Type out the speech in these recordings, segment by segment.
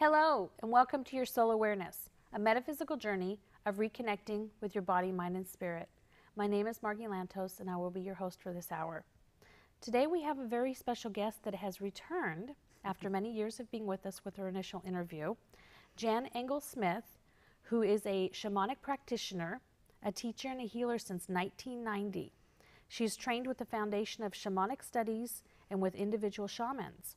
Hello, and welcome to your Soul Awareness, a metaphysical journey of reconnecting with your body, mind, and spirit. My name is Margi Lantos, and I will be your host for this hour. Today we have a very special guest that has returned after many years of being with us with her initial interview, Jan Engels-Smith, who is a shamanic practitioner, a teacher, and a healer since 1990. She's trained with the Foundation of Shamanic Studies and with individual shamans.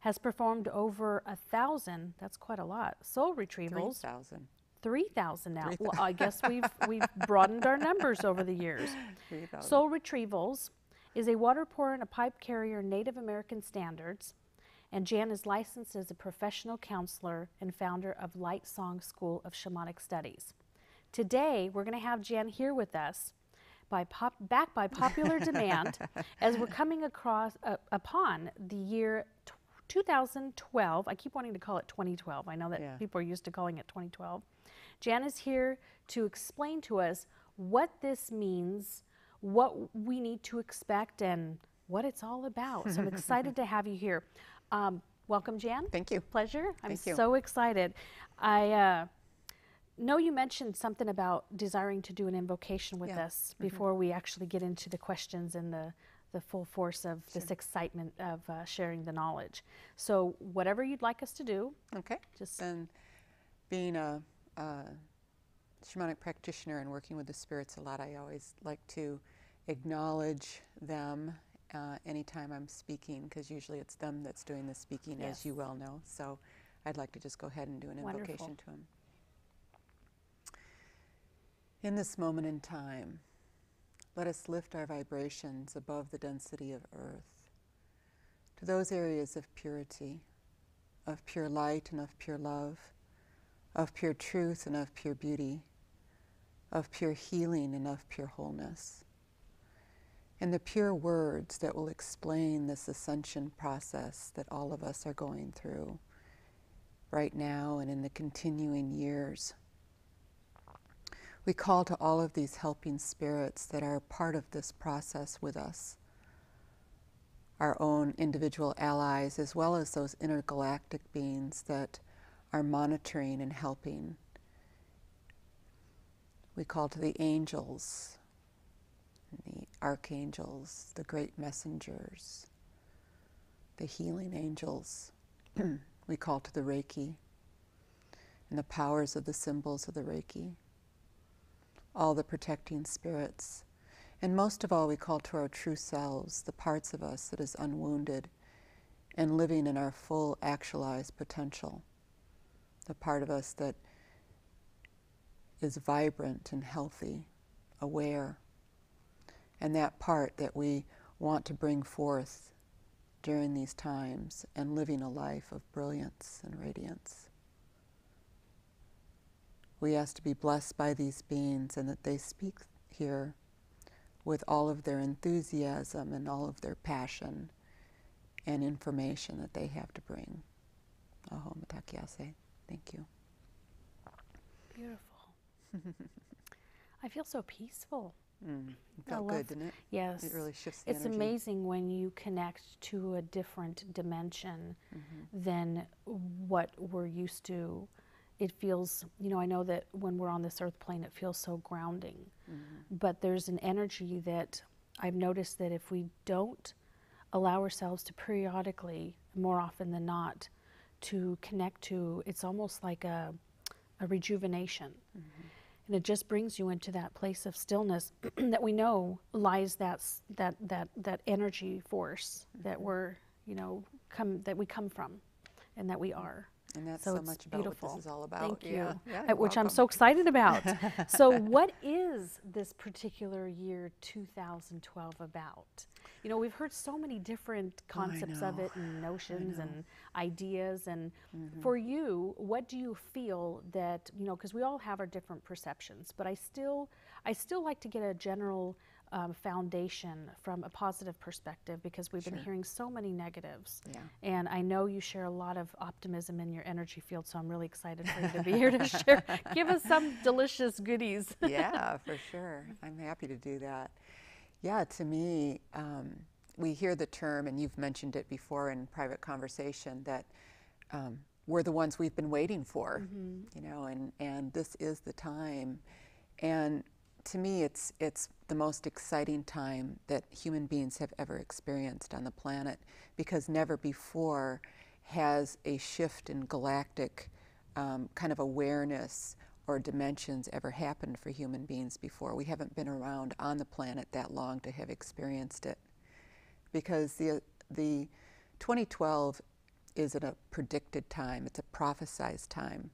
Has performed over 1,000, that's quite a lot, soul retrievals. 3,000. 3,000 now. Well, I guess we've broadened our numbers over the years. 3,000. Soul Retrievals is a water pour and a pipe carrier Native American standards, and Jan is licensed as a professional counselor and founder of Light Song School of Shamanic Studies. Today, we're going to have Jan here with us back by popular demand as we're coming across upon the year 2012. I keep wanting to call it 2012. I know that people are used to calling it 2012. Jan is here to explain to us what this means, what we need to expect, and what it's all about. So I'm excited to have you here. Welcome, Jan. Thank you. Pleasure. I'm Thank you. so excited. I know you mentioned something about desiring to do an invocation with us before we actually get into the questions and the full force of this excitement of sharing the knowledge. So whatever you'd like us to do. Okay. And being a shamanic practitioner and working with the spirits a lot, I always like to acknowledge them anytime I'm speaking, because usually it's them that's doing the speaking, as you well know. So I'd like to just go ahead and do an invocation to them. In this moment in time, let us lift our vibrations above the density of earth to those areas of purity, of pure light and of pure love, of pure truth and of pure beauty, of pure healing and of pure wholeness, and the pure words that will explain this ascension process that all of us are going through right now and in the continuing years. We call to all of these helping spirits that are part of this process with us, our own individual allies, as well as those intergalactic beings that are monitoring and helping. We call to the angels, the archangels, the great messengers, the healing angels. We call to the Reiki and the powers of the symbols of the Reiki, all the protecting spirits, and most of all we call to our true selves, the parts of us that is unwounded and living in our full actualized potential, the part of us that is vibrant and healthy, aware, and that part that we want to bring forth during these times and living a life of brilliance and radiance. We ask to be blessed by these beings and that they speak here with all of their enthusiasm and all of their passion and information that they have to bring. Aho Matakiase. Thank you. Beautiful. I feel so peaceful. It felt good, didn't it? Yes. It really shifts the It's energy. amazing when you connect to a different dimension than what we're used to. It feels, I know that when we're on this earth plane, it feels so grounding. But there's an energy that I've noticed that if we don't allow ourselves to periodically, more often than not, to connect to, it's almost like a rejuvenation. And it just brings you into that place of stillness that we know lies that energy force that we're, that we come from and that we are. And that's so so much about beautiful. what this is all about. Thank you. Yeah, Which I'm welcome. so excited about. So what is this particular year 2012 about? We've heard so many different concepts of it and notions and ideas. And for you, what do you feel that, because we all have our different perceptions, but I still like to get a general foundation from a positive perspective, because we've been hearing so many negatives. And I know you share a lot of optimism in your energy field, so I'm really excited for you to be here to share. Give us some delicious goodies. Yeah, for sure. I'm happy to do that. Yeah, to me, we hear the term, and you've mentioned it before in private conversation, that we're the ones we've been waiting for, you know, and this is the time. And to me, it's the most exciting time that human beings have ever experienced on the planet, because never before has a shift in galactic kind of awareness or dimensions ever happened for human beings before. We haven't been around on the planet that long to have experienced it, because the 2012 isn't a predicted time, it's a prophesized time.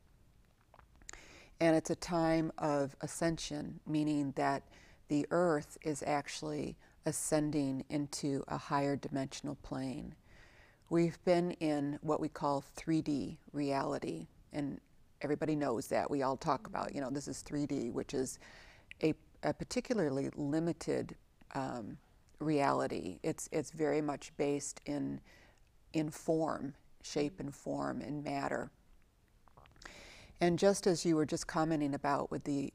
And it's a time of ascension, meaning that the earth is actually ascending into a higher dimensional plane. We've been in what we call 3D reality, and everybody knows that. We all talk about, you know, this is 3D, which is a particularly limited reality. It's very much based in form, shape and form and matter. And just as you were just commenting about with the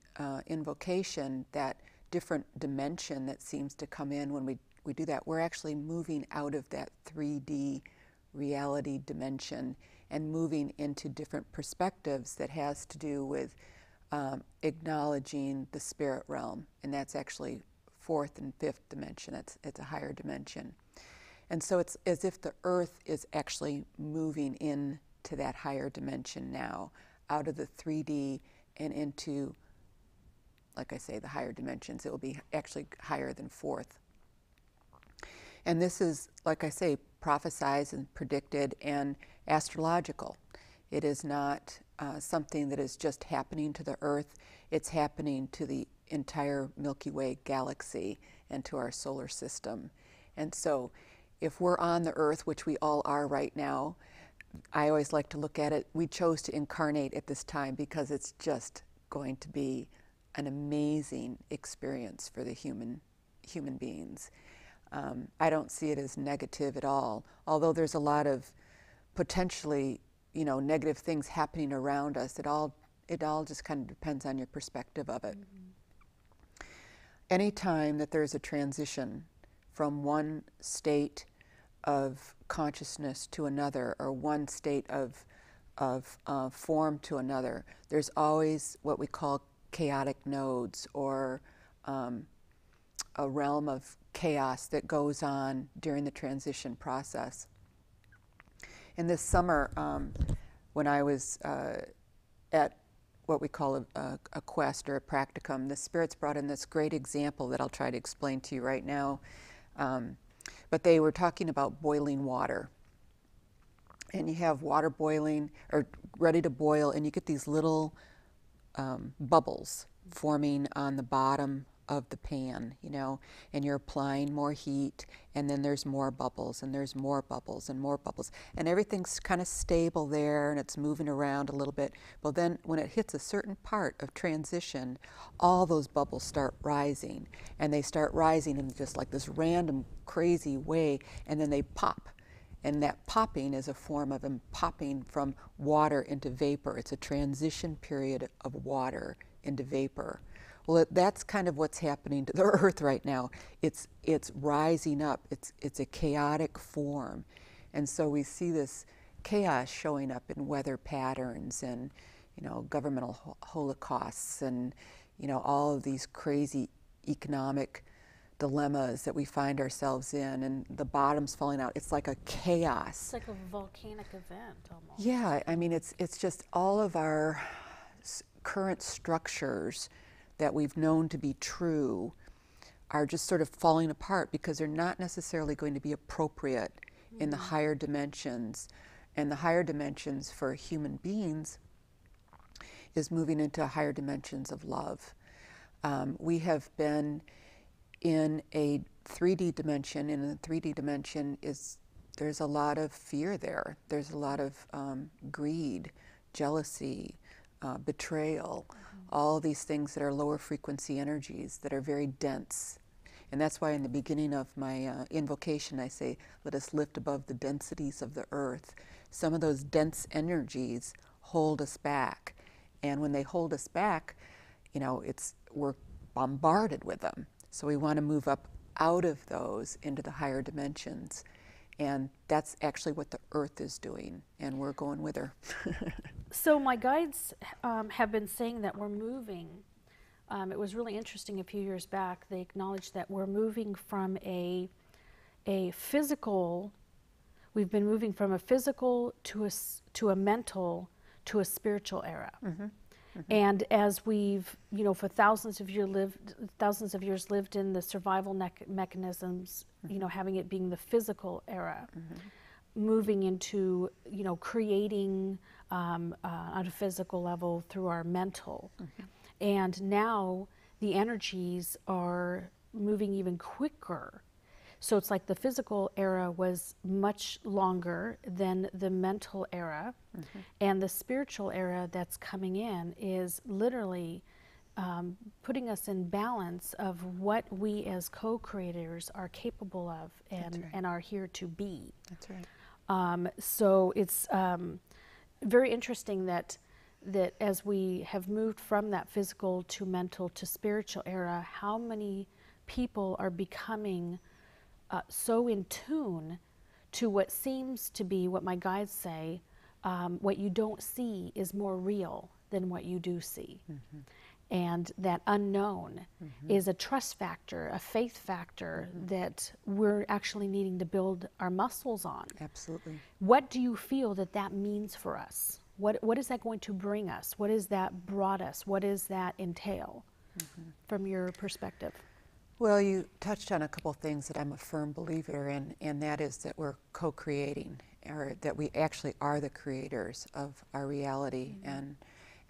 invocation, that different dimension that seems to come in when we do that, we're actually moving out of that 3D reality dimension and moving into different perspectives that has to do with acknowledging the spirit realm. And that's actually fourth and fifth dimension. It's a higher dimension. And so it's as if the earth is actually moving into that higher dimension now, out of the 3D and into, like I say, the higher dimensions. It will be actually higher than fourth. And this is, like I say, prophesized and predicted and astrological. It is not something that is just happening to the earth. It's happening to the entire Milky Way galaxy and to our solar system. And so if we're on the earth, which we all are right now, I always like to look at it, we chose to incarnate at this time because it's just going to be an amazing experience for the human beings. I don't see it as negative at all, although there's a lot of potentially, you know, negative things happening around us. It all just kind of depends on your perspective of it. Anytime that there's a transition from one state of consciousness to another, or one state of form to another, there's always what we call chaotic nodes, or a realm of chaos that goes on during the transition process. And this summer, when I was at what we call a quest or a practicum, the spirits brought in this great example that I'll try to explain to you right now. But they were talking about boiling water. And you have water boiling, or ready to boil, and you get these little bubbles forming on the bottom of the pan, you know, and you're applying more heat, and then there's more bubbles, and there's more bubbles, and more bubbles. And everything's kind of stable there, and it's moving around a little bit. But then when it hits a certain part of transition, all those bubbles start rising, and they start rising in just like this random, crazy way, and then they pop. And that popping is a form of them popping from water into vapor. It's a transition period of water into vapor. Well, that's kind of what's happening to the earth right now. It's rising up. It's a chaotic form. And so we see this chaos showing up in weather patterns and, you know, governmental holocausts and, you know, all of these crazy economic dilemmas that we find ourselves in, and the bottom's falling out. It's like a chaos. It's like a volcanic event almost. Yeah, I mean, it's just all of our current structures that we've known to be true are just sort of falling apart because they're not necessarily going to be appropriate in the higher dimensions. And the higher dimensions for human beings is moving into higher dimensions of love. We have been in a 3D dimension, and in the 3D dimension there's a lot of fear there. There's a lot of greed, jealousy, betrayal, all these things that are lower frequency energies that are very dense. And that's why in the beginning of my invocation I say, let us lift above the densities of the earth. Some of those dense energies hold us back. And when they hold us back, you know, we're bombarded with them. So we want to move up out of those into the higher dimensions. And that's actually what the earth is doing, and we're going with her. So my guides have been saying that we're moving. It was really interesting a few years back. They acknowledged that we're moving from a physical, we've been moving from a physical to a mental to a spiritual era. Mm-hmm. Mm-hmm. And as we've, for thousands of years lived in the survival mechanisms, mm-hmm. Having it being the physical era, mm-hmm. moving into, creating on a physical level through our mental. Mm-hmm. And now the energies are moving even quicker. So it's like the physical era was much longer than the mental era. Mm-hmm. And the spiritual era that's coming in is literally putting us in balance of what we as co-creators are capable of and are here to be. That's right. So it's very interesting that as we have moved from that physical to mental to spiritual era, how many people are becoming so in tune to what seems to be, what my guides say, what you don't see is more real than what you do see. Mm-hmm. And that unknown mm-hmm. is a trust factor, a faith factor mm-hmm. that we're actually needing to build our muscles on. Absolutely. What do you feel that means for us? What is that going to bring us? What has that brought us? What does that entail mm-hmm. from your perspective? Well, you touched on a couple things that I'm a firm believer in, and that is that we're co-creating, or that we actually are the creators of our reality, mm-hmm.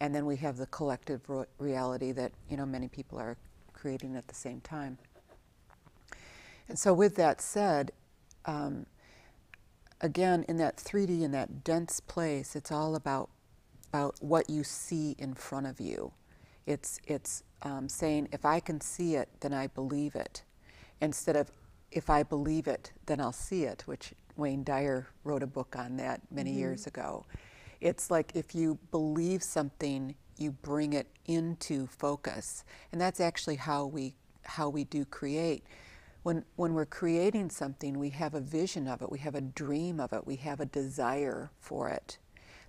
and then we have the collective reality that many people are creating at the same time. And so, with that said, again, in that 3D, in that dense place, it's all about what you see in front of you. It's saying, if I can see it, then I believe it, instead of, if I believe it, then I'll see it, which Wayne Dyer wrote a book on that many mm-hmm. years ago. It's like, if you believe something, you bring it into focus. And that's actually how we do create. When we're creating something, we have a vision of it, we have a dream of it, we have a desire for it.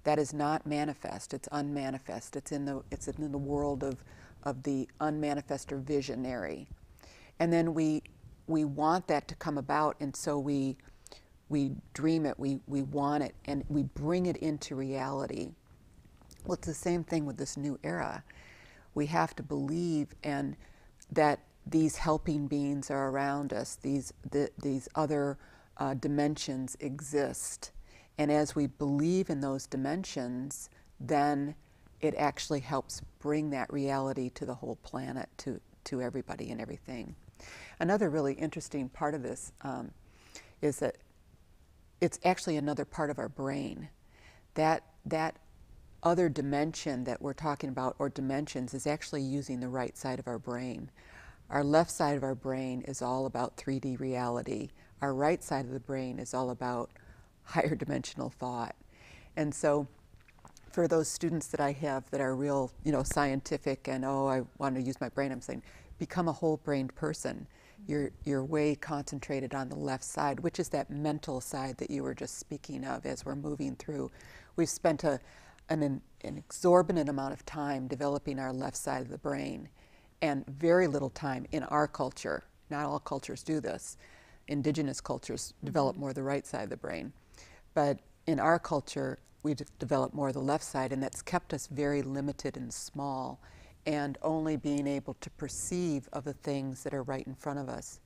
That is not manifest, it's unmanifest. It's in the world of the unmanifest or visionary. And then we want that to come about, and so we dream it, we want it, and we bring it into reality. Well, it's the same thing with this new era. We have to believe and that these helping beings are around us, these other dimensions exist. And as we believe in those dimensions, then it actually helps bring that reality to the whole planet, to everybody and everything. Another really interesting part of this is that it's actually another part of our brain. That other dimension that we're talking about, or dimensions, is actually using the right side of our brain. Our left side of our brain is all about 3D reality. Our right side of the brain is all about higher dimensional thought. And so for those students that I have that are real, scientific and, I want to use my brain, I'm saying, become a whole-brained person. You're way concentrated on the left side, which is that mental side that you were just speaking of as we're moving through. We've spent an exorbitant amount of time developing our left side of the brain, and very little time in our culture. Not all cultures do this. Indigenous cultures develop more the right side of the brain. But in our culture, we develop more the left side, and that's kept us very limited and small, and only being able to perceive of the things that are right in front of us.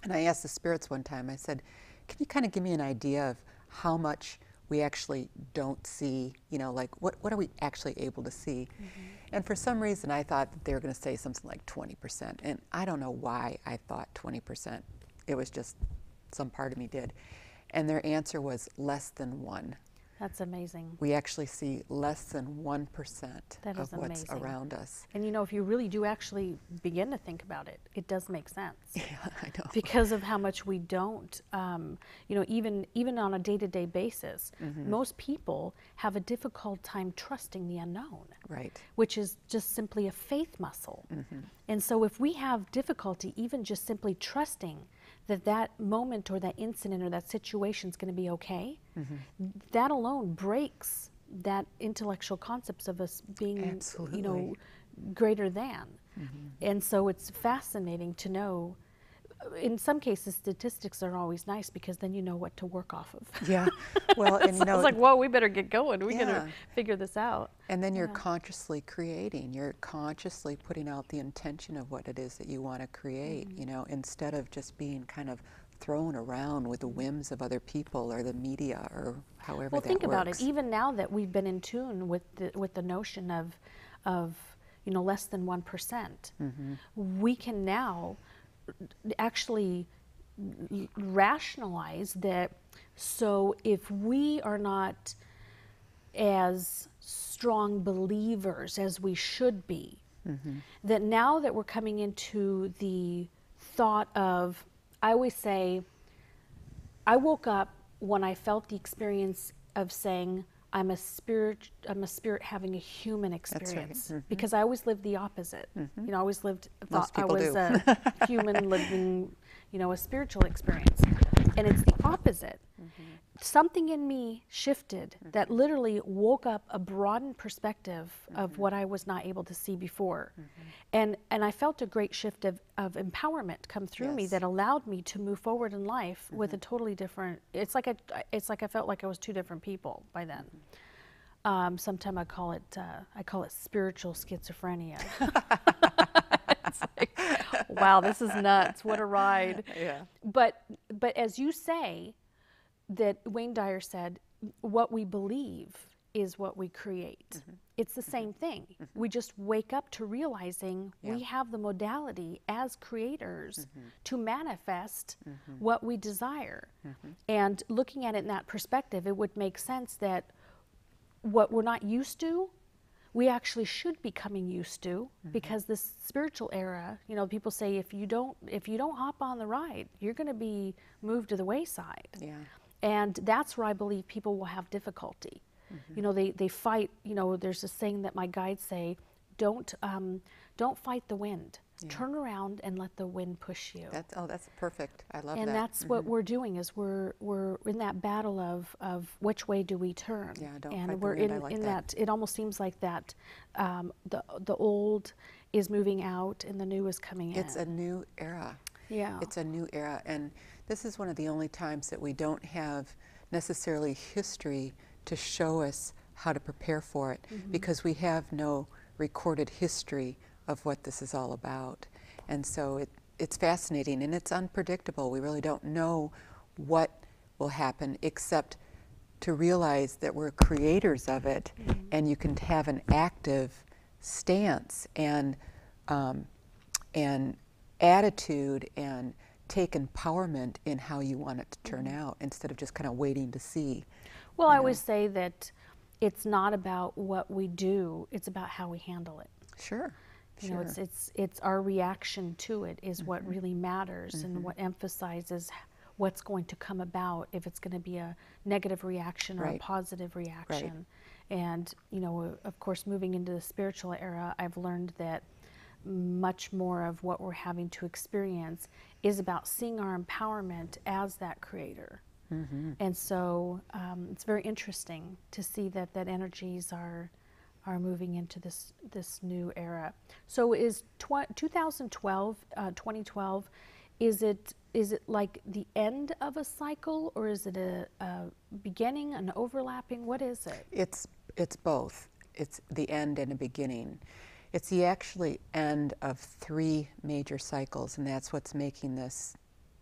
And I asked the spirits one time, I said, can you kind of give me an idea of how much we actually don't see, like what are we actually able to see? Mm-hmm. And for some reason I thought that they were going to say something like 20%. And I don't know why I thought 20%. It was just some part of me did. And their answer was less than 1. That's amazing. We actually see less than 1% of what's around us. And if you really do actually begin to think about it, it does make sense. Yeah, I know. Because of how much we don't, even on a day-to-day basis, mm-hmm. most people have a difficult time trusting the unknown. Right. Which is just simply a faith muscle. Mm-hmm. And so if we have difficulty even just simply trusting that that moment or that incident or that situation is going to be okay, that alone breaks that intellectual concepts of us being, Absolutely. you know, greater than. And so it's fascinating to know. In some cases, statistics are always nice because then you know what to work off of. Yeah. Well, and So I was like, whoa, we better get going. We gotta figure this out. And then you're consciously creating. You're consciously putting out the intention of what it is that you want to create, you know, instead of just being kind of thrown around with the whims of other people or the media or however Well, that think works. about it. Even now that we've been in tune with the notion of you know, less than 1%, we can now actually rationalize that. So if we are not as strong believers as we should be, that now that we're coming into the thought of, I always say, I woke up when I felt the experience of saying, I'm a spirit having a human experience. That's right. Because I always lived the opposite. You know, I always thought I people was do. a human living, you know, a spiritual experience. And it's the opposite. Something in me shifted that literally woke up a broadened perspective of what I was not able to see before. And I felt a great shift of empowerment come through me that allowed me to move forward in life with a totally different, it's like I felt like I was two different people by then. Sometimes I call it spiritual schizophrenia. It's like, wow, this is nuts. What a ride. Yeah. But as you say, that Wayne Dyer said, what we believe is what we create. It's the same thing. We just wake up to realizing we have the modality as creators to manifest what we desire. And looking at it in that perspective, it would make sense that what we're not used to, we actually should be coming used to, because this spiritual era, you know, people say if you don't hop on the ride, you're going to be moved to the wayside. Yeah. And that's where I believe people will have difficulty. You know, they fight, you know, there's this saying that my guides say, don't fight the wind. Turn around and let the wind push you. That's perfect. I love that. And that's what we're doing, is we're in that battle of which way do we turn. Yeah, don't and fight we're the wind. I like that. it almost seems like that the old is moving out and the new is coming in. It's a new era. Yeah. It's a new era, and this is one of the only times that we don't have necessarily history to show us how to prepare for it, because we have no recorded history of what this is all about. And so it's fascinating and it's unpredictable. We really don't know what will happen, except to realize that we're creators of it, and you can have an active stance and attitude and take empowerment in how you want it to turn out, instead of just kind of waiting to see. Well, I always say that it's not about what we do, it's about how we handle it. Sure. You know, it's our reaction to it is what really matters, and what emphasizes what's going to come about, if it's going to be a negative reaction or a positive reaction. And, you know, of course, moving into the spiritual era, I've learned that much more of what we're having to experience is about seeing our empowerment as that creator. And so it's very interesting to see that energies are moving into this new era. So is 2012, is it like the end of a cycle, or is it a beginning, an overlapping? What is it? It's both. It's the end and a beginning. It's the actually end of 3 major cycles, and that's what's making this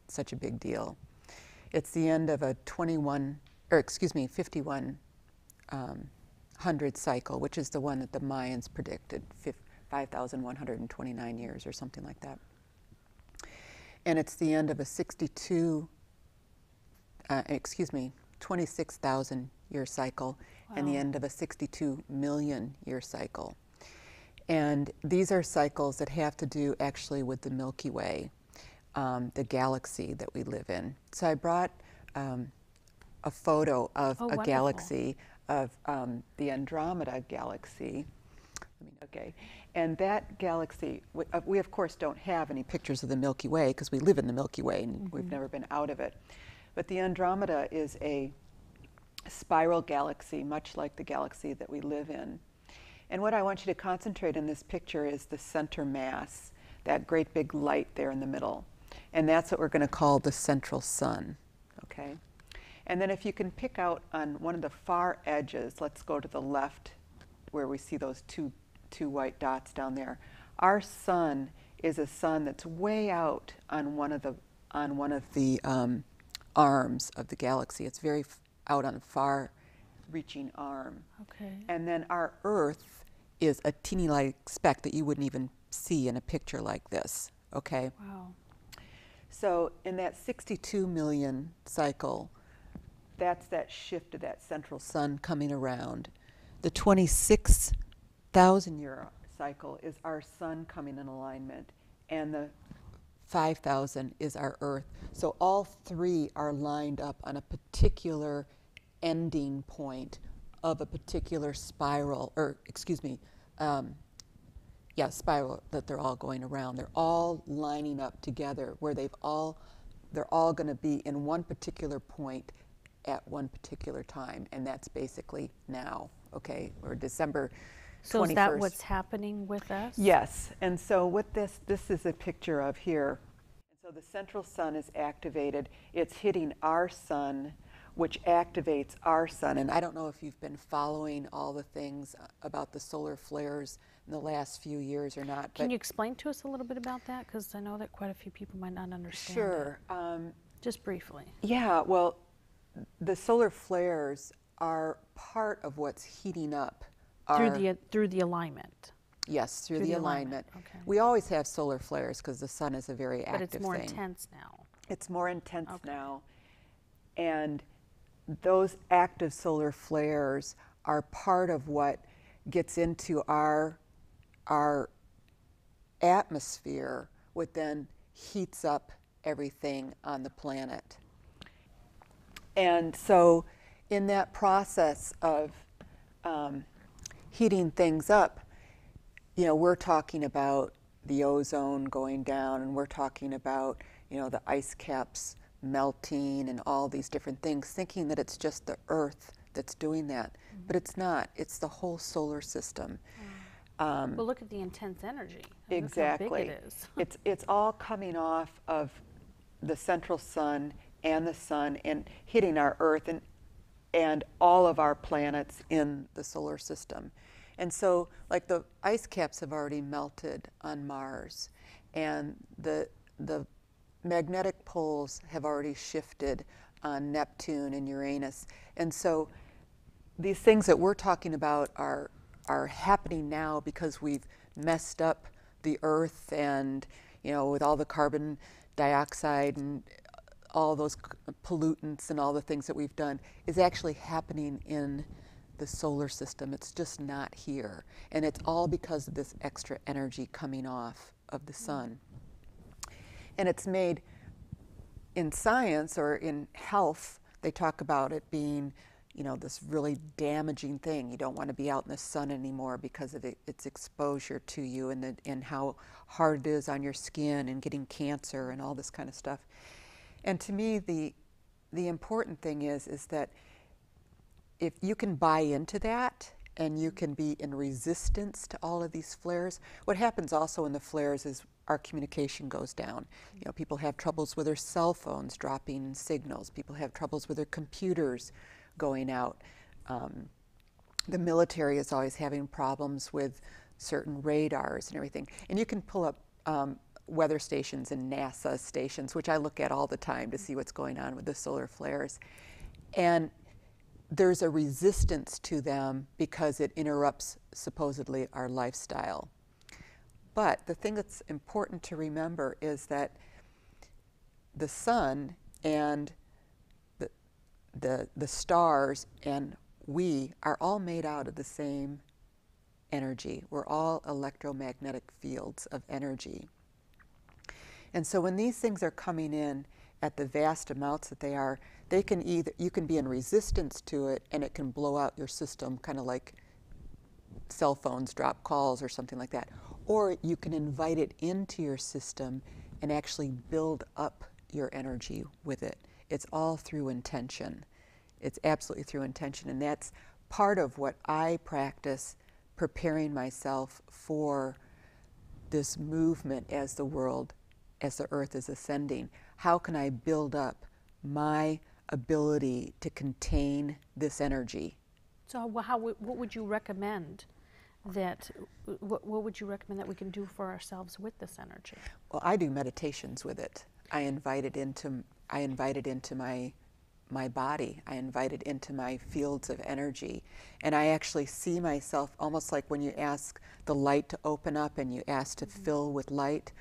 such a big deal. It's the end of a 5100 cycle, which is the one that the Mayans predicted, 5,129 years or something like that. And it's the end of a 26,000 year cycle, and the end of a 62 million year cycle. And these are cycles that have to do actually with the Milky Way, the galaxy that we live in. So I brought a photo of a galaxy, of the Andromeda galaxy, Okay, and that galaxy, we of course don't have any pictures of the Milky Way because we live in the Milky Way and we've never been out of it. But the Andromeda is a spiral galaxy, much like the galaxy that we live in. And what I want you to concentrate in this picture is the center mass, that great big light there in the middle. And that's what we're going to call the central sun, okay? And then if you can pick out on one of the far edges, let's go to the left where we see those two white dots down there. Our sun is a sun that's way out on one of the arms of the galaxy. It's very out on a far-reaching arm. Okay. And then our Earth is a teeny-like speck that you wouldn't even see in a picture like this. Okay. Wow. So in that 62 million cycle, that's that shift of that central sun coming around. The 26,000 year cycle is our sun coming in alignment, and the 5,000 is our Earth. So all three are lined up on a particular ending point of a particular spiral, or excuse me, spiral that they're all going around. They're all lining up together where they're all going to be in one particular point at one particular time, and that's basically now, okay, or December 21st. So is that what's happening with us? Yes, and so what this is a picture of here. And so the central sun is activated. It's hitting our sun, which activates our sun. And I don't know if you've been following all the things about the solar flares in the last few years or not. Can you explain to us a little bit about that? Because I know that quite a few people might not understand. Sure. Just briefly. Yeah, well, the solar flares are part of what's heating up through the alignment. Yes, through the alignment. Okay. We always have solar flares because the sun is a very active thing. But it's more intense now. It's more intense now. And those active solar flares are part of what gets into our atmosphere, which then heats up everything on the planet. And so in that process of heating things up, you know, we're talking about the ozone going down, and we're talking about, you know, the ice caps melting and all these different things, thinking that it's just the Earth that's doing that. But it's not. It's the whole solar system. Well, look at the intense energy. Exactly. Look how big it is. It's all coming off of the central sun and hitting our Earth and all of our planets in the solar system. And so, like, the ice caps have already melted on Mars, and the magnetic poles have already shifted on Neptune and Uranus. And so these things that we're talking about are happening now because we've messed up the Earth, and, you know, with all the carbon dioxide and all those pollutants and all the things that we've done, is actually happening in the solar system. It's just not here. And it's all because of this extra energy coming off of the sun. And it's made, in science or in health, they talk about it being, you know, this really damaging thing. You don't want to be out in the sun anymore because of its exposure to you, and how hard it is on your skin, and getting cancer and all this kind of stuff. And to me, the important thing is that if you can buy into that, and you can be in resistance to all of these flares, what happens also in the flares is our communication goes down. You know, people have troubles with their cell phones dropping signals. People have troubles with their computers going out. The military is always having problems with certain radars and everything. And you can pull up weather stations and NASA stations, which I look at all the time to see what's going on with the solar flares. And there's a resistance to them because it interrupts, supposedly, our lifestyle. But the thing that's important to remember is that the sun and the stars and we are all made out of the same energy. We're all electromagnetic fields of energy. And so when these things are coming in at the vast amounts that they are, they can you can be in resistance to it, and it can blow out your system, kind of like cell phones drop calls or something like that. Or you can invite it into your system and actually build up your energy with it. It's all through intention. It's absolutely through intention. And that's part of what I practice, preparing myself for this movement as the world, as the earth is ascending. How can I build up my ability to contain this energy? So what would you recommend that, what would you recommend that we can do for ourselves with this energy? Well, I do meditations with it. I invite it into my body. I invite it into my fields of energy. And I actually see myself almost like when you ask the light to open up and you ask to fill with light,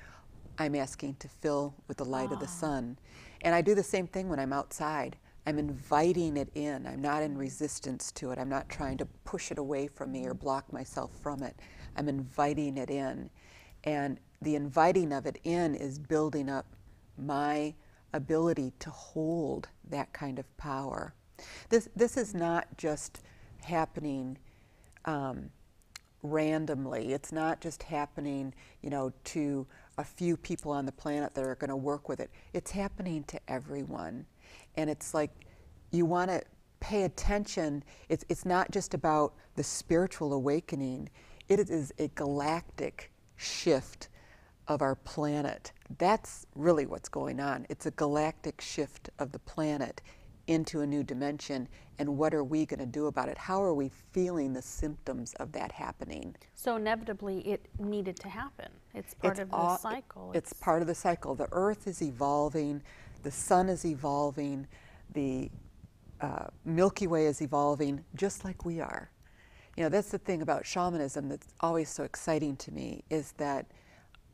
I'm asking to fill with the light of the sun. And I do the same thing when I'm outside. I'm inviting it in. I'm not in resistance to it. I'm not trying to push it away from me or block myself from it. I'm inviting it in. And the inviting of it in is building up my ability to hold that kind of power. This is not just happening randomly. It's not just happening, to a few people on the planet that are going to work with it. It's happening to everyone. And it's like you want to pay attention. It's not just about the spiritual awakening. It is a galactic shift of our planet. That's really what's going on. It's a galactic shift of the planet into a new dimension. And what are we going to do about it? How are we feeling the symptoms of that happening? So inevitably it needed to happen. It's part of the cycle. It's part of the cycle. The earth is evolving, the sun is evolving, the Milky Way is evolving, just like we are. That's the thing about shamanism that's always so exciting to me, is that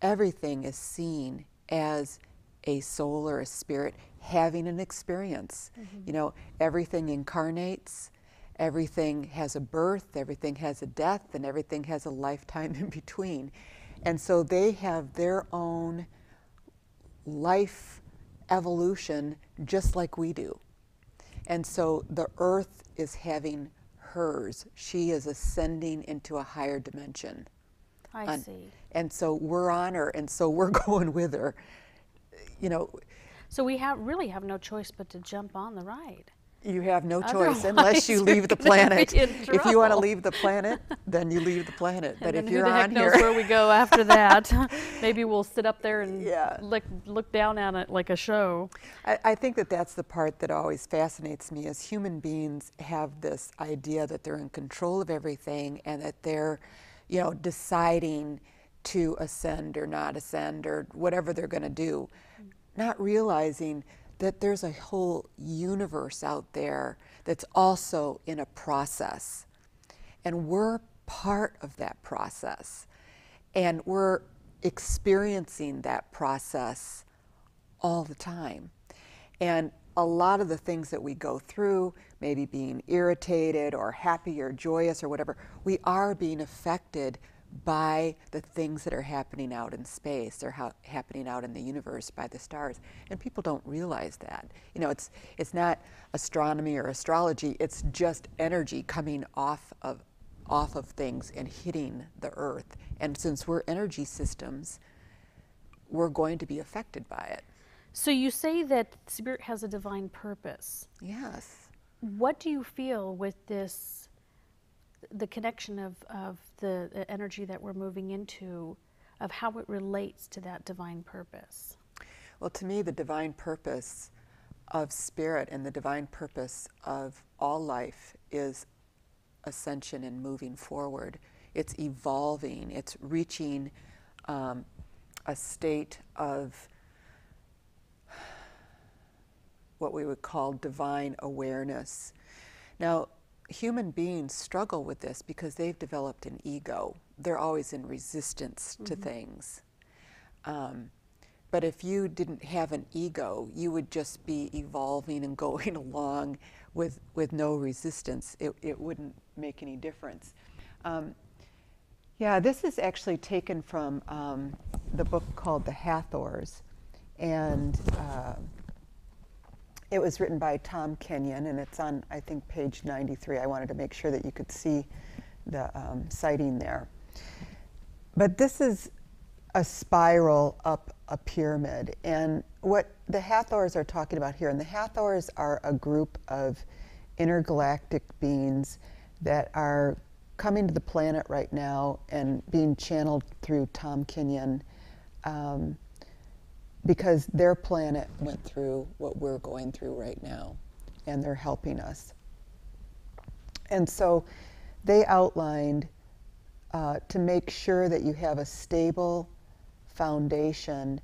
everything is seen as a soul or a spirit having an experience. Everything incarnates, everything has a birth, everything has a death, and everything has a lifetime in between. And so they have their own life evolution just like we do. And so the earth is having hers. She is ascending into a higher dimension. I see. And so we're on her, and so we're going with her. So we really have no choice but to jump on the ride. You have no choice unless you leave the planet. If you want to leave the planet, then you leave the planet. But if you're on here, who the heck knows where we go after that? Maybe we'll sit up there and look down on it like a show. I think that that's the part that always fascinates me, is human beings have this idea that they're in control of everything and that they're, deciding to ascend or not ascend or whatever they're going to do, not realizing that there's a whole universe out there that's also in a process. And we're part of that process. And we're experiencing that process all the time. And a lot of the things that we go through, maybe being irritated or happy or joyous or whatever, we are being affected by the things that are happening out in space. They're happening out in the universe by the stars. And people don't realize that. It's not astronomy or astrology, it's just energy coming off of things and hitting the earth. And since we're energy systems, we're going to be affected by it. So you say that spirit has a divine purpose. Yes. What do you feel with this, the connection of the energy that we're moving into, of how it relates to that divine purpose? Well, to me, the divine purpose of spirit and the divine purpose of all life is ascension and moving forward. It's evolving. It's reaching a state of what we would call divine awareness. Now, human beings struggle with this because they've developed an ego. They're always in resistance to things. But if you didn't have an ego, you would just be evolving and going along with no resistance. It wouldn't make any difference. Yeah, this is actually taken from the book called The Hathors. And it was written by Tom Kenyon, and it's on, I think, page 93. I wanted to make sure that you could see sighting there. But this is a spiral up a pyramid. And what the Hathors are talking about here, and the Hathors are a group of intergalactic beings that are coming to the planet right now and being channeled through Tom Kenyon, because their planet went through what we're going through right now, and they're helping us. And so they outlined to make sure that you have a stable foundation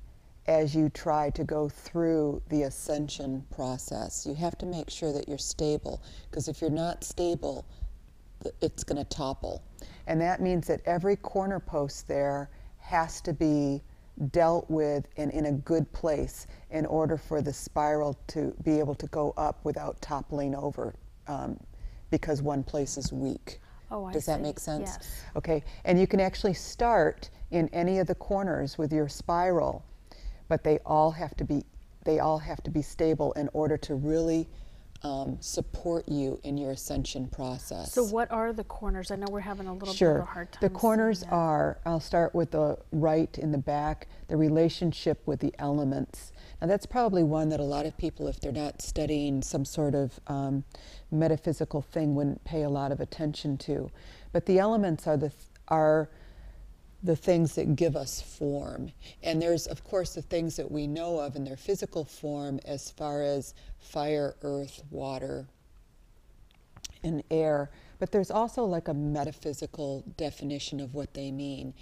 as you try to go through the ascension process. You have to make sure that you're stable, because if you're not stable, it's going to topple. And that means that every corner post there has to be dealt with and in a good place in order for the spiral to be able to go up without toppling over, because one place is weak. Oh, I Does that see. make sense? Yes. Okay, and you can actually start in any of the corners with your spiral, but they all have to be stable in order to really support you in your ascension process. So what are the corners? I know we're having a little bit Sure. of a hard time. The corners seeing that. are, I'll start with the right in the back, the relationship with the elements. Now that's probably one that a lot of people, if they're not studying some sort of metaphysical thing, wouldn't pay a lot of attention to. But the elements are the things that give us form. And there's, of course, the things that we know of in their physical form as far as fire, earth, water, and air. But there's also like a metaphysical definition of what they mean.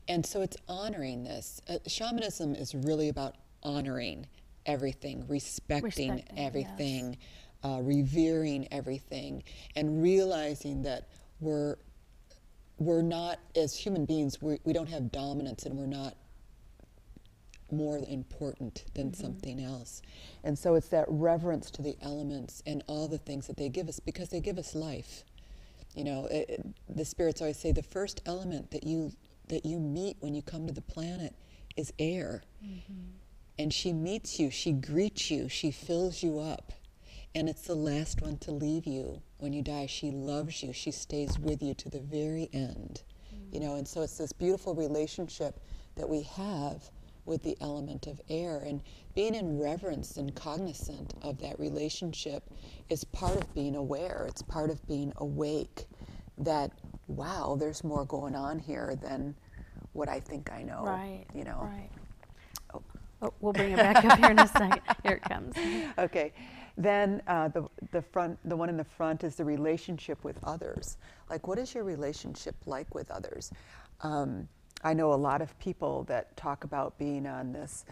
And so it's honoring this. Shamanism is really about honoring everything, respecting everything, yes. Revering everything, and realizing that we're not, as human beings, we don't have dominance, and we're not more important than something else. And so it's that reverence to the elements and all the things that they give us, because they give us life. You know, the spirits always say the first element that you meet when you come to the planet is air. And she meets you, she greets you, she fills you up. And it's the last one to leave you when you die. She loves you. She stays with you to the very end. You know, and so it's this beautiful relationship that we have with the element of air. And being in reverence and cognizant of that relationship is part of being aware. It's part of being awake that, wow, there's more going on here than what I think I know. Right, you know. right. Oh, we'll bring it back up here in a second. Here it comes. Okay. Then the one in the front is the relationship with others. Like, what is your relationship like with others? I know a lot of people that talk about being on this,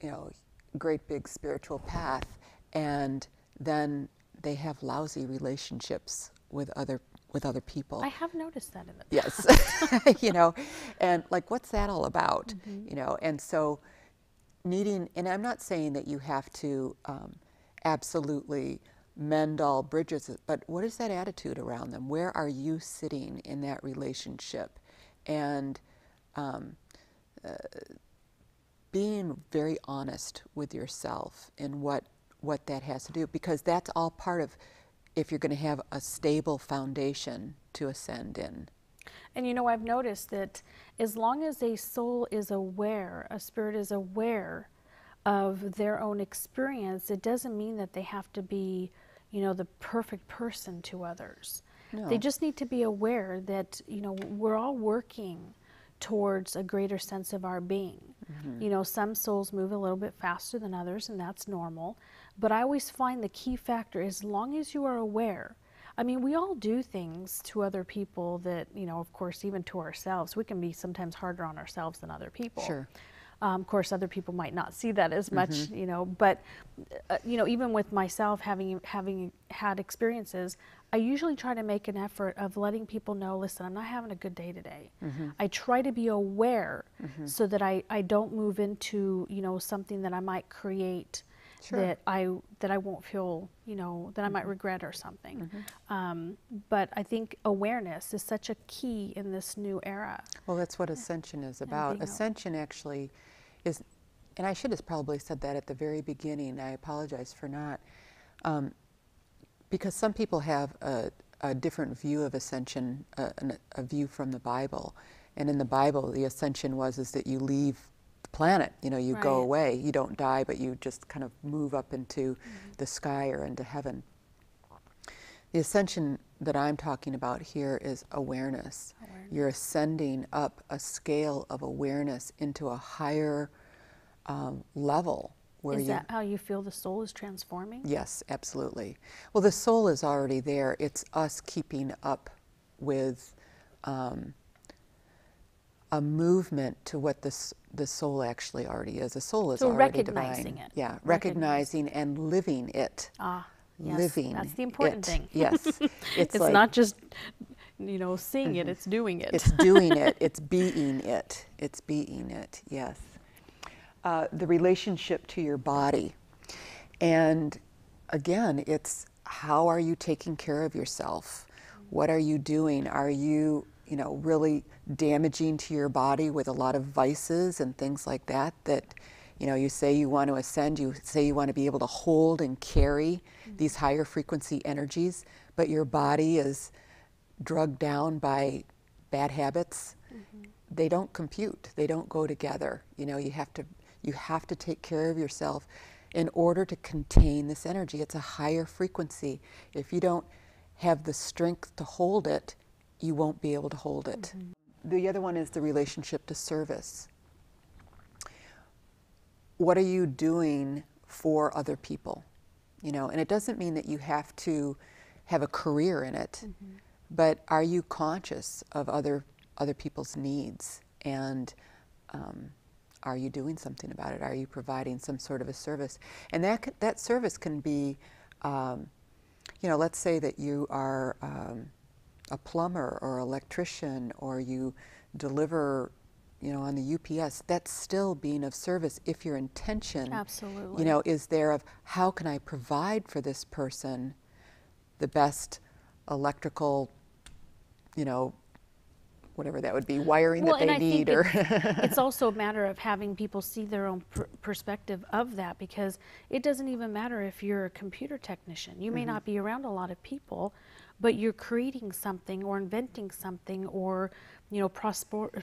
you know, great big spiritual path, and then they have lousy relationships with other people. I have noticed that in the Yes. You know, and like, what's that all about? You know, and so and I'm not saying that you have to absolutely mend all bridges, but what is that attitude around them? Where are you sitting in that relationship? And being very honest with yourself in what that has to do, because that's all part of, if you're going to have a stable foundation to ascend in. And you know, I've noticed that as long as a soul is aware, a spirit is aware of their own experience, it doesn't mean that they have to be, you know, the perfect person to others. No. They just need to be aware that, you know, we're all working towards a greater sense of our being. You know, some souls move a little bit faster than others, and that's normal. But I always find the key factor, as long as you are aware. I mean, we all do things to other people that, you know, of course, even to ourselves, we can be sometimes harder on ourselves than other people. Sure. Of course, other people might not see that as much, you know, but, you know, even with myself having had experiences, I usually try to make an effort of letting people know, listen, I'm not having a good day today. I try to be aware so that I don't move into, you know, something that I might create that I won't feel, you know, that I might regret or something. But I think awareness is such a key in this new era. Well, that's what ascension is about. Ascension actually is, and I should have probably said that at the very beginning. I apologize for not. Because some people have a different view of ascension, a view from the Bible. And in the Bible, the ascension is that you leave the planet, you go away. You don't die, but you just kind of move up into the sky or into heaven. The ascension that I'm talking about here is awareness. You're ascending up a scale of awareness into a higher level. Is that how you feel the soul is transforming? Yes, absolutely. Well, the soul is already there. It's us keeping up with a movement to what the soul actually already is. The soul is already divine. Recognizing it. Yeah, recognizing and living it. Yes, living that's the important thing. Yes. It's like, not just, seeing it, it's doing it. It's doing it. It's being it. It's being it, yes. The relationship to your body. And again, it's how are you taking care of yourself? What are you doing? Are you, really damaging to your body with a lot of vices and things like that, you say you want to ascend, you say you want to be able to hold and carry these higher frequency energies, but your body is drugged down by bad habits. They don't compute. They don't go together. You have to take care of yourself in order to contain this energy. It's a higher frequency. If you don't have the strength to hold it, you won't be able to hold it. The other one is the relationship to service. What are you doing for other people? And it doesn't mean that you have to have a career in it, but are you conscious of other people's needs? And are you doing something about it? Are you providing some sort of a service? And that service can be, let's say that you are a plumber or electrician, or you deliver, on the UPS. That's still being of service if your intention, absolutely, is there of how can I provide for this person the best electrical, whatever that would be, wiring that they need. Or it's also a matter of having people see their own perspective of that, because it doesn't even matter if you're a computer technician. You may not be around a lot of people, but you're creating something or inventing something, or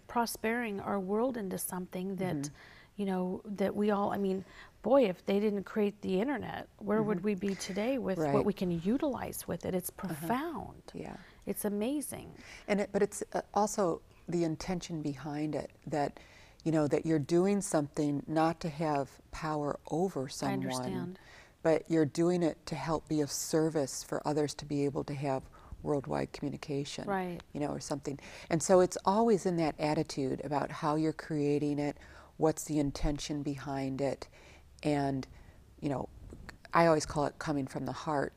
prospering our world into something that that we all, boy, if they didn't create the internet, where would we be today with what we can utilize with it? It's profound. Yeah. It's amazing. But it's also the intention behind it, that that you're doing something not to have power over someone. I understand. But you're doing it to help be of service for others to be able to have worldwide communication, right? Or something. And so it's always in that attitude about how you're creating it, what's the intention behind it, and I always call it coming from the heart,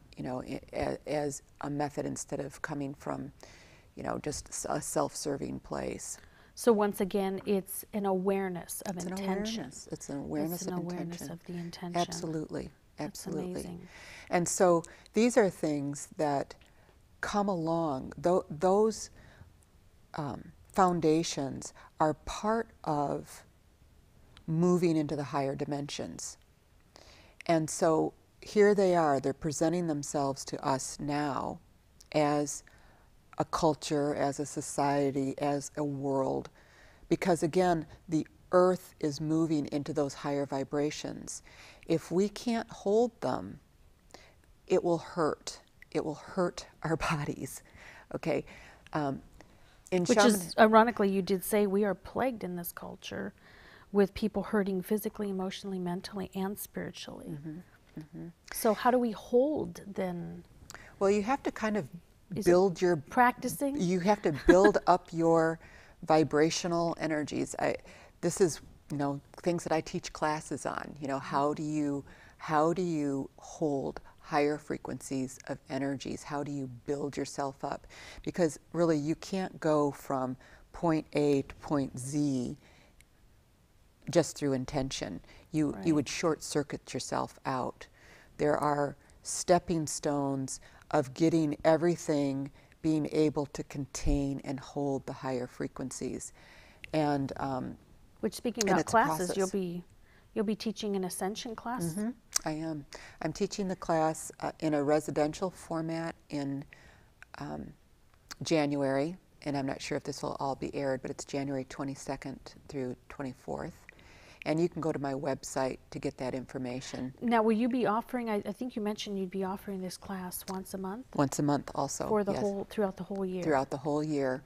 as a method instead of coming from, just a self-serving place. So once again, it's an awareness of intention. It's an awareness of intention. Awareness of the intention. Absolutely. Absolutely. That's amazing. And so these are things that come along. Those foundations are part of moving into the higher dimensions. And so here they are. They're presenting themselves to us now as a culture, as a society, as a world. Because again, the earth is moving into those higher vibrations. If we can't hold them, it will hurt. It will hurt our bodies. Okay. Which is, ironically, you did say we are plagued in this culture with people hurting physically, emotionally, mentally, and spiritually. So how do we hold then? Well, you have to kind of build your... Practicing? You have to build up your vibrational energies. This is, things that I teach classes on. How do you hold higher frequencies of energies? How do you build yourself up? Because really, you can't go from point A to point Z just through intention. You would short circuit yourself out. There are stepping stones of getting everything, being able to contain and hold the higher frequencies. And which, speaking about classes, you'll be teaching an ascension class? I am. I'm teaching the class in a residential format in January, and I'm not sure if this will all be aired, but it's January 22nd through 24th. And you can go to my website to get that information. Now, will you be offering, I think you mentioned you'd be offering this class once a month? Once a month also. For the yes. throughout the whole year? Throughout the whole year.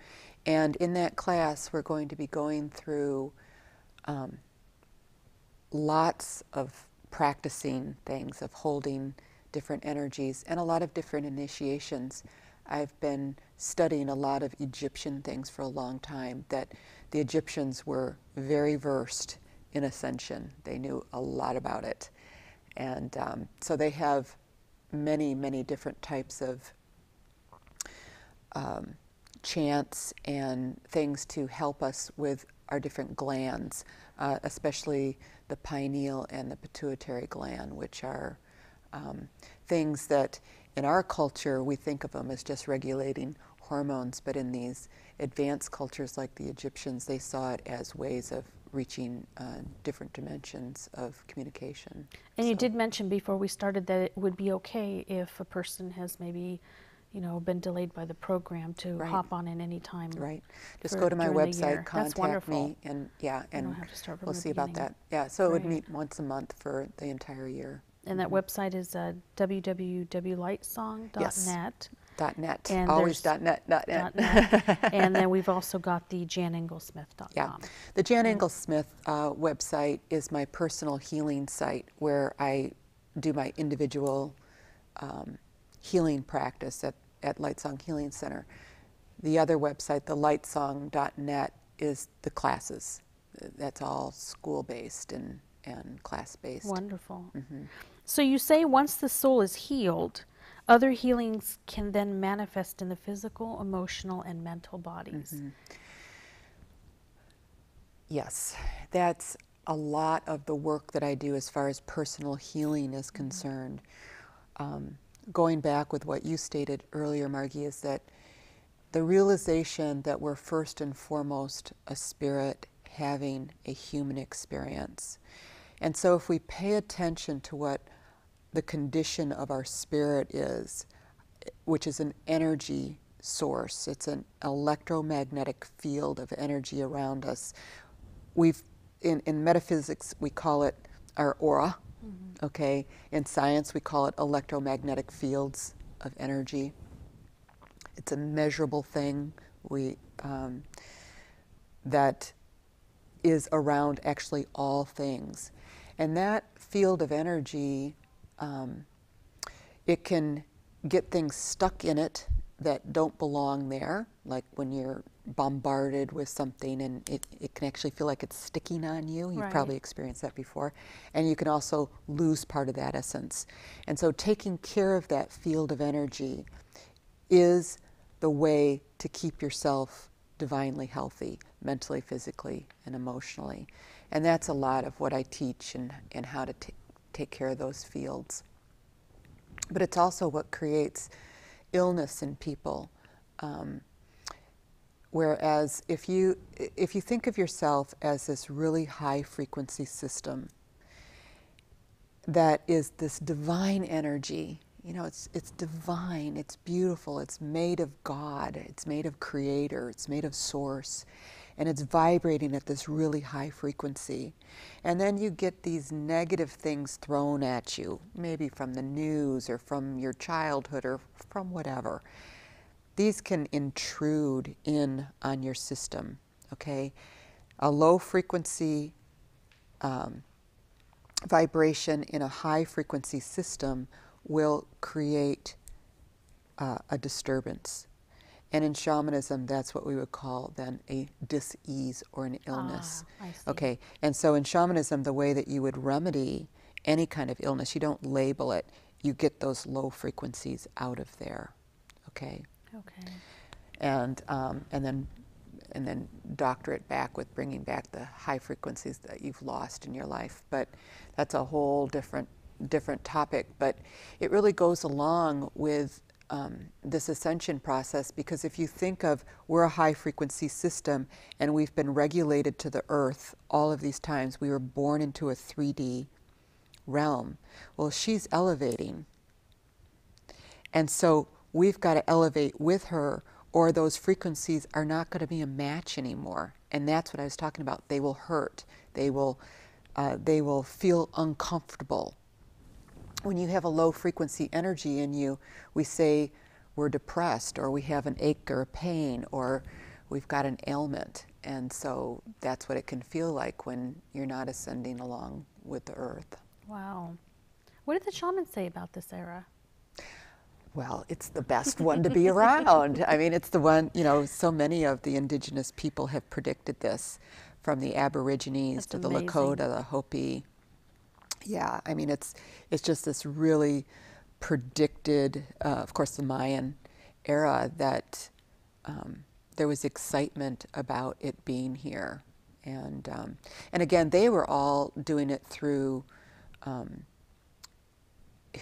And in that class, we're going to be going through lots of practicing things, of holding different energies, and a lot of different initiations. I've been studying a lot of Egyptian things for a long time, that the Egyptians were very versed in ascension. They knew a lot about it. And so they have many, many different types of chants and things to help us with our different glands, especially the pineal and the pituitary gland, which are things that in our culture we think of them as just regulating hormones, but in these advanced cultures like the Egyptians, they saw it as ways of reaching different dimensions of communication. And you did mention before we started that it would be okay if a person has maybe, been delayed by the program to hop on in any time. Right. Just go to my website, contact me, and we'll see about that. Yeah, so it would meet once a month for the entire year. And that website is www.lightsong.net. Yes. .net. And always .net. .net. And then we've also got the janengelsmith.com. Yeah. The Jan Engels-Smith website is my personal healing site where I do my individual healing practice at Lightsong Healing Center. The other website, the lightsong.net, is the classes. That's all school-based and class-based. Wonderful. So you say once the soul is healed, other healings can then manifest in the physical, emotional, and mental bodies. Yes, that's a lot of the work that I do as far as personal healing is concerned. Going back with what you stated earlier, Margie, is that the realization that we're first and foremost a spirit having a human experience. And so if we pay attention to what the condition of our spirit is, which is an energy source, it's an electromagnetic field of energy around us. In metaphysics, we call it our aura, okay? In science, we call it electromagnetic fields of energy. It's a measurable thing that is around actually all things. And that field of energy, it can get things stuck in it that don't belong there, like when you're bombarded with something and it can actually feel like it's sticking on you. You've probably experienced that before. And you can also lose part of that essence. And so taking care of that field of energy is the way to keep yourself divinely healthy, mentally, physically, and emotionally. And that's a lot of what I teach and how to take care of those fields. But it's also what creates illness in people. Whereas if you think of yourself as this really high frequency system that is this divine energy, it's divine, it's beautiful, it's made of God, it's made of Creator, it's made of Source, and it's vibrating at this really high frequency. And then you get these negative things thrown at you, maybe from the news or from your childhood or from whatever. These can intrude in on your system, okay? A low frequency vibration in a high frequency system will create a disturbance. And in shamanism, that's what we would call then a dis-ease or an illness. I see. Okay, and so in shamanism, the way that you would remedy any kind of illness, you don't label it, you get those low frequencies out of there, okay? Okay. And then doctor it back with bringing back the high frequencies that you've lost in your life. But that's a whole different topic. But it really goes along with this ascension process, because if you think of, we're a high frequency system and we've been regulated to the earth all of these times. We were born into a 3D realm. Well, she's elevating. And so we've got to elevate with her, or those frequencies are not going to be a match anymore. And that's what I was talking about. They will hurt. They will feel uncomfortable. When you have a low frequency energy in you, we say we're depressed, or we have an ache or a pain, or we've got an ailment. And so that's what it can feel like when you're not ascending along with the earth. Wow. What did the shamans say about this era? Well, it's the best one to be around. I mean, it's the one, you know, so many of the indigenous people have predicted this, from the Aborigines That's to amazing. the Lakota, the Hopi. Yeah, I mean, it's just this really predicted, of course, the Mayan era, that there was excitement about it being here. And again, they were all doing it through,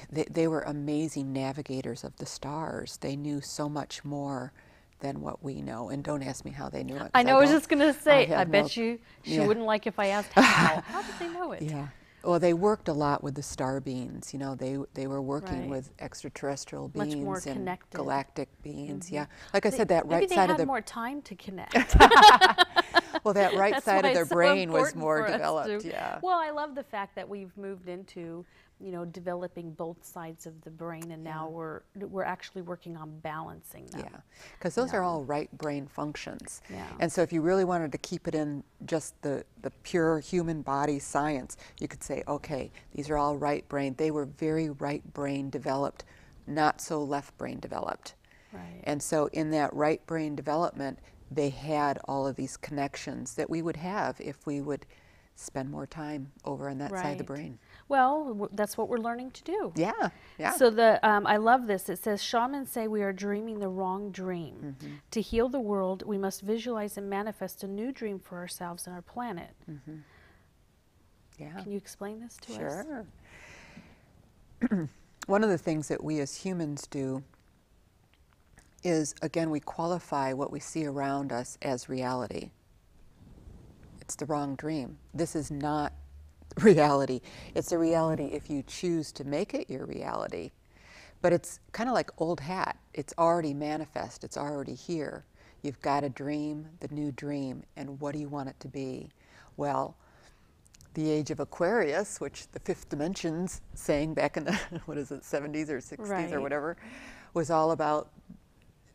they were amazing navigators of the stars. They knew so much more than what we know. And don't ask me how they knew it. I know, I was just going to say, I bet no, she wouldn't like if I asked how. How did they know it? Yeah. Well, they worked a lot with the star beings. You know, they were working Right. with extraterrestrial Much beings more and connected. galactic beings. Yeah, like I said, that Maybe right they side had of the more time to connect. well, that right That's side why of their it's so brain was important more for us developed. to- Yeah. Well, I love the fact that we've moved into, you know, developing both sides of the brain, and now we're actually working on balancing them. Yeah, because those are all right brain functions. Yeah. And so if you really wanted to keep it in just the pure human body science, you could say, okay, these are all right brain. They were very right brain developed, not so left brain developed. Right. And so in that right brain development, they had all of these connections that we would have if we would spend more time over on that side of the Right. brain. Well, that's what we're learning to do. Yeah, yeah. So I love this. It says, shamans say we are dreaming the wrong dream. Mm-hmm. To heal the world, we must visualize and manifest a new dream for ourselves and our planet. Mm-hmm. Yeah. Can you explain this to us? Sure. One of the things that we as humans do is, again, we qualify what we see around us as reality. It's the wrong dream. This is not reality. It's a reality if you choose to make it your reality. But it's kind of like old hat. It's already manifest. It's already here. You've got a dream, the new dream, and what do you want it to be? Well, the age of Aquarius, which the fifth dimension's saying back in the, what is it, 70s or 60s Right. or whatever, was all about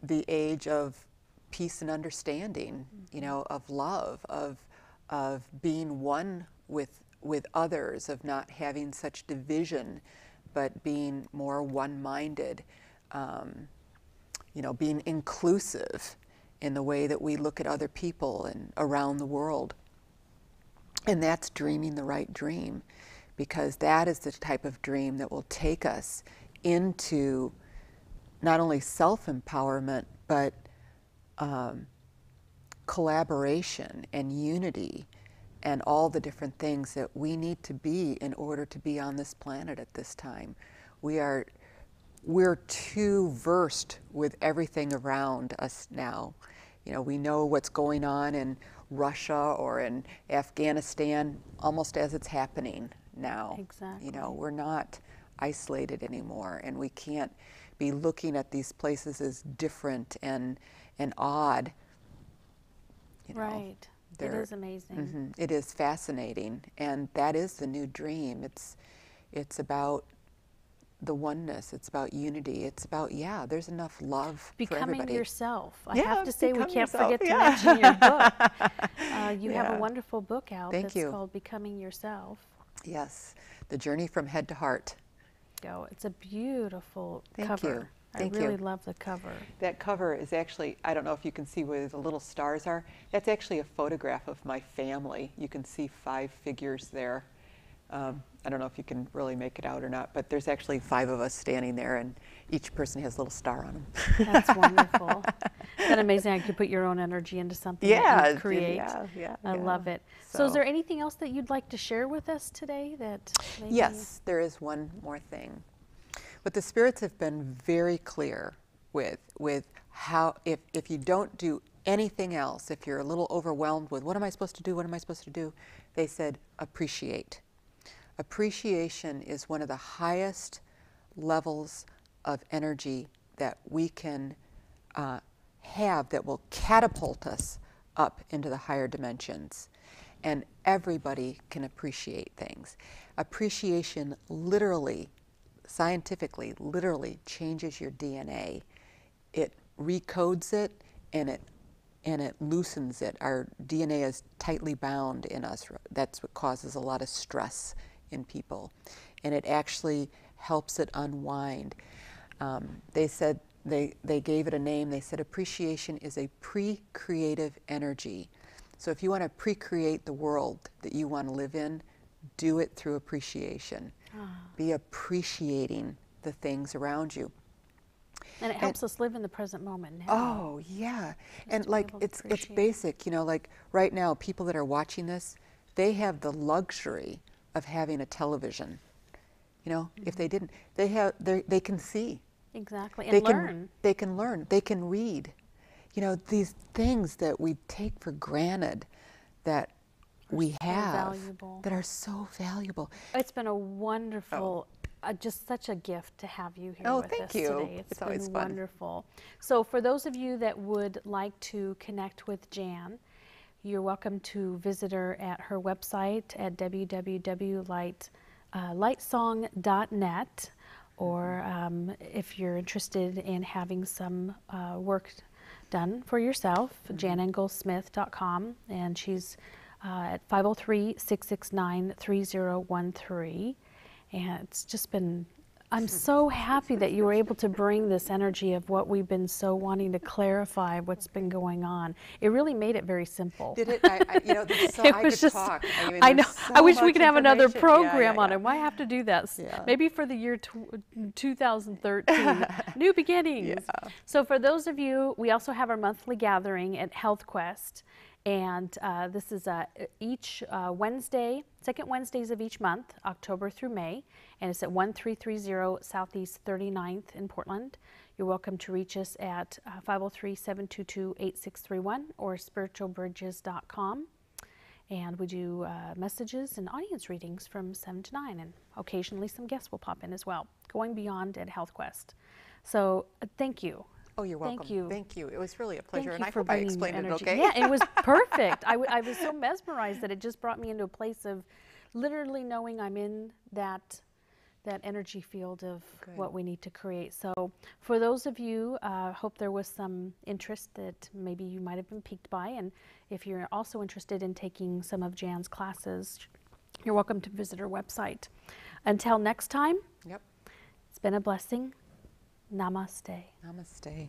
the age of peace and understanding, you know, of love, of being one with others, of not having such division, but being more one-minded, you know, being inclusive in the way that we look at other people and around the world. And that's dreaming the right dream, because that is the type of dream that will take us into not only self-empowerment, but collaboration and unity and all the different things that we need to be in order to be on this planet at this time. We're too versed with everything around us now. You know, we know what's going on in Russia or in Afghanistan almost as it's happening now. Exactly. You know, we're not isolated anymore, and we can't be looking at these places as different and odd. You know, Right. It is amazing. It is fascinating, and that is the new dream. It's about the oneness. It's about unity. It's about, yeah, there's enough love for Becoming everybody. yourself. I Yeah, have to say, we become can't yourself. forget to Yeah. mention your book. You have Yeah. a wonderful book out Thank that's you. called Becoming Yourself. Yes, the journey from head to heart. Go. It's a beautiful Thank cover. you. Thank I really you. love the cover. That cover is actually, I don't know if you can see where the little stars are. That's actually a photograph of my family. You can see 5 figures there. I don't know if you can really make it out or not, but there's actually 5 of us standing there, and each person has a little star on them. That's wonderful. Isn't that amazing? I could put your own energy into something Yeah, that you create. yeah, I yeah. love it. So is there anything else that you'd like to share with us today? That maybe... Yes, there is one more thing. But the spirits have been very clear with how, if you don't do anything else, if you're a little overwhelmed with what am I supposed to do, what am I supposed to do, they said appreciate. Appreciation is one of the highest levels of energy that we can have that will catapult us up into the higher dimensions. And everybody can appreciate things. Appreciation literally, scientifically, literally changes your DNA. It recodes it and it loosens it. Our DNA is tightly bound in us. That's what causes a lot of stress in people. And it actually helps it unwind. They said, they gave it a name. They said appreciation is a pre-creative energy. So if you want to pre-create the world that you want to live in, do it through appreciation. Be appreciating the things around you. And it helps us live in the present moment now. Oh, yeah. And like, it's basic, you know, like right now, people that are watching this, they have the luxury of having a television. You know, if they didn't, they can see. Exactly, and learn. They can learn, they can read. You know, these things that we take for granted that we have, that are so valuable. It's been a wonderful, just such a gift to have you here with us today. Oh, thank you. It's always been fun. Wonderful. So for those of you that would like to connect with Jan, you're welcome to visit her at her website at www.lightsong.net, or if you're interested in having some work done for yourself, janengelsmith.com, and she's at 503-669-3013. And it's just been, I'm so happy that you were able to bring this energy of what we've been so wanting to clarify, what's been going on. It really made it very simple. Did it? You know, so I could talk. I mean, I know. so I wish we could have another information. program on it. Why have to do that? Yeah. Maybe for the year 2013, new beginnings. Yeah. So for those of you, we also have our monthly gathering at Health Quest. And this is each Wednesday, second Wednesdays of each month, October through May, and it's at 1330 Southeast 39th in Portland. You're welcome to reach us at 503-722-8631 or spiritualbridges.com. And we do messages and audience readings from 7 to 9, and occasionally some guests will pop in as well, going beyond at Health Quest. So thank you. Oh, you're welcome. Thank you. Thank you. It was really a pleasure, and I for hope I explained it okay. Yeah, it was perfect. I was so mesmerized that it just brought me into a place of literally knowing I'm in that energy field of what we need to create. So for those of you, hope there was some interest that maybe you might have been piqued by, and if you're also interested in taking some of Jan's classes, you're welcome to visit her website. Until next time, Yep. It's been a blessing. Namaste. Namaste.